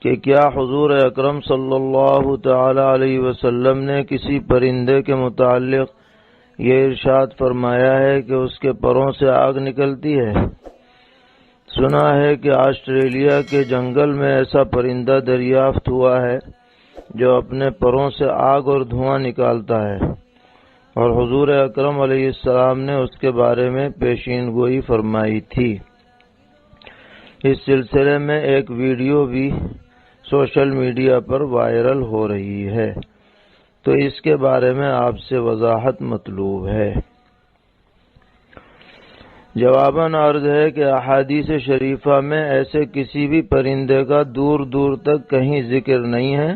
کہ کیا حضور اکرم صلی اللہ تعالی علیہ وسلم نے کسی پرندے کے متعلق یہ ارشاد فرمایا ہے کہ اس کے پروں سے آگ نکلتی ہے؟ سنا ہے کہ آسٹریلیا کے جنگل میں ایسا پرندہ دریافت ہوا ہے جو اپنے پروں سے آگ اور دھواں نکالتا ہے، اور حضور اکرم علیہ السلام نے اس کے بارے میں پیشین گوئی فرمائی تھی۔ اس سلسلے میں ایک ویڈیو بھی سوشل میڈیا پر وائرل ہو رہی ہے، تو اس کے بارے میں آپ سے وضاحت مطلوب ہے۔ جواباً عرض ہے کہ احادیث شریفہ میں ایسے کسی بھی پرندے کا دور دور تک کہیں ذکر نہیں ہے۔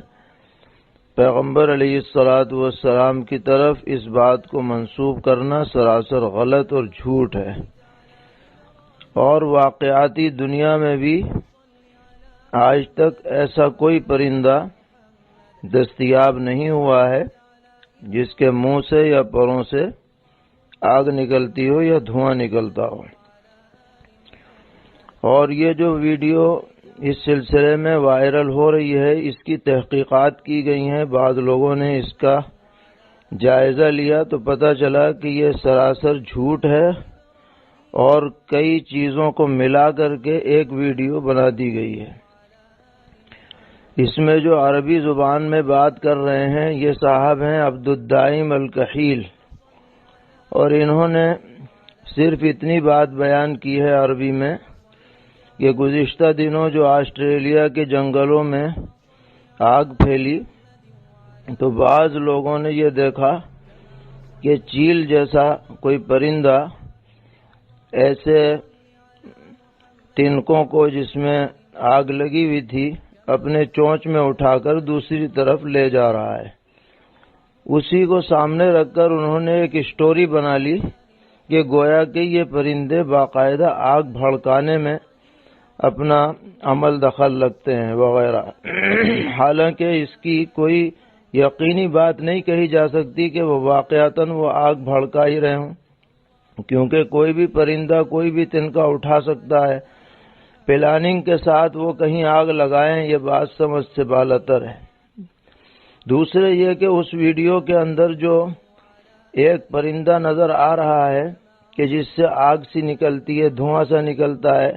پیغمبر علیہ السلام کی طرف اس بات کو منسوب کرنا سراسر غلط اور جھوٹ ہے، اور واقعاتی دنیا میں بھی آج تک ایسا کوئی پرندہ دستیاب نہیں ہوا ہے جس کے منہ سے یا پروں سے آگ نکلتی ہو یا دھواں نکلتا ہو۔ اور یہ جو ویڈیو اس سلسلے میں وائرل ہو رہی ہے، اس کی تحقیقات کی گئی ہیں، بعض لوگوں نے اس کا جائزہ لیا تو پتہ چلا کہ یہ سراسر جھوٹ ہے اور کئی چیزوں کو ملا کر کے ایک ویڈیو بنا دی گئی ہے۔ اس میں جو عربی زبان میں بات کر رہے ہیں یہ صاحب ہیں عبد الدائم الکحیل، اور انہوں نے صرف اتنی بات بیان کی ہے عربی میں کہ گزشتہ دنوں جو آسٹریلیا کے جنگلوں میں آگ پھیلی تو بعض لوگوں نے یہ دیکھا کہ چیل جیسا کوئی پرندہ ایسے تنکوں کو جس میں آگ لگی ہوئی تھی اپنے چونچ میں اٹھا کر دوسری طرف لے جا رہا ہے۔ اسی کو سامنے رکھ کر انہوں نے ایک اسٹوری بنا لی کہ گویا کہ یہ پرندے باقاعدہ آگ بھڑکانے میں اپنا عمل دخل رکھتے ہیں وغیرہ۔ حالانکہ اس کی کوئی یقینی بات نہیں کہی جا سکتی کہ وہ واقعتاً وہ آگ بھڑکا ہی رہے ہوں، کیونکہ کوئی بھی پرندہ کوئی بھی تنکا اٹھا سکتا ہے۔ پلاننگ کے ساتھ وہ کہیں آگ لگائیں، یہ بات سمجھ سے بالاتر ہے۔ دوسرے یہ کہ اس ویڈیو کے اندر جو ایک پرندہ نظر آ رہا ہے کہ جس سے آگ سی نکلتی ہے، دھواں سا نکلتا ہے،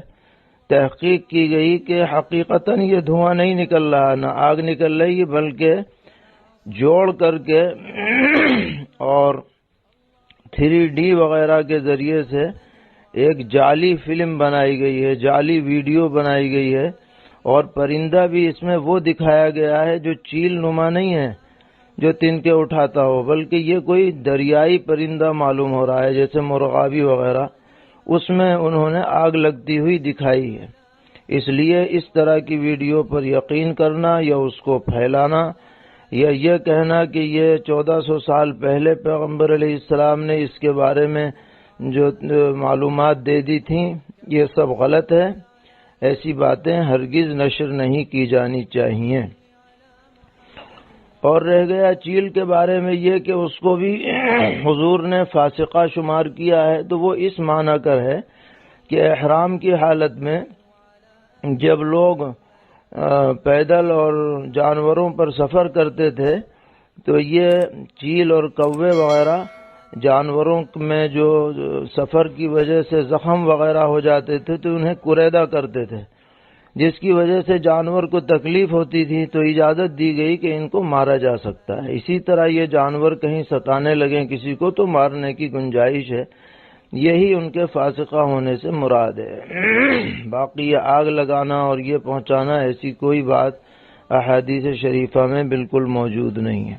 تحقیق کی گئی کہ حقیقتاً یہ دھواں نہیں نکل رہا، نہ آگ نکل رہی، بلکہ جوڑ کر کے اور 3D وغیرہ کے ذریعے سے ایک جعلی فلم بنائی گئی ہے، جعلی ویڈیو بنائی گئی ہے، اور پرندہ بھی اس میں وہ دکھایا گیا ہے جو چیل نما نہیں ہے جو تنکے اٹھاتا ہو، بلکہ یہ کوئی دریائی پرندہ معلوم ہو رہا ہے جیسے مرغابی وغیرہ، اس میں انہوں نے آگ لگتی ہوئی دکھائی ہے۔ اس لیے اس طرح کی ویڈیو پر یقین کرنا یا اس کو پھیلانا یا یہ کہنا کہ یہ 1400 سال پہلے پیغمبر علیہ السلام نے اس کے بارے میں جو معلومات دے دی تھیں، یہ سب غلط ہے۔ ایسی باتیں ہرگز نشر نہیں کی جانی چاہیے۔ اور رہ گیا چیل کے بارے میں یہ کہ اس کو بھی حضور نے فاسقہ شمار کیا ہے، تو وہ اس معنی کر ہے کہ احرام کی حالت میں جب لوگ پیدل اور جانوروں پر سفر کرتے تھے تو یہ چیل اور کوے وغیرہ جانوروں میں جو سفر کی وجہ سے زخم وغیرہ ہو جاتے تھے تو انہیں کریدا کرتے تھے، جس کی وجہ سے جانور کو تکلیف ہوتی تھی، تو اجازت دی گئی کہ ان کو مارا جا سکتا ہے۔ اسی طرح یہ جانور کہیں ستانے لگیں کسی کو تو مارنے کی گنجائش ہے، یہی ان کے فاسقہ ہونے سے مراد ہے۔ باقی یہ آگ لگانا اور یہ پہنچانا ایسی کوئی بات احادیث شریفہ میں بالکل موجود نہیں ہے۔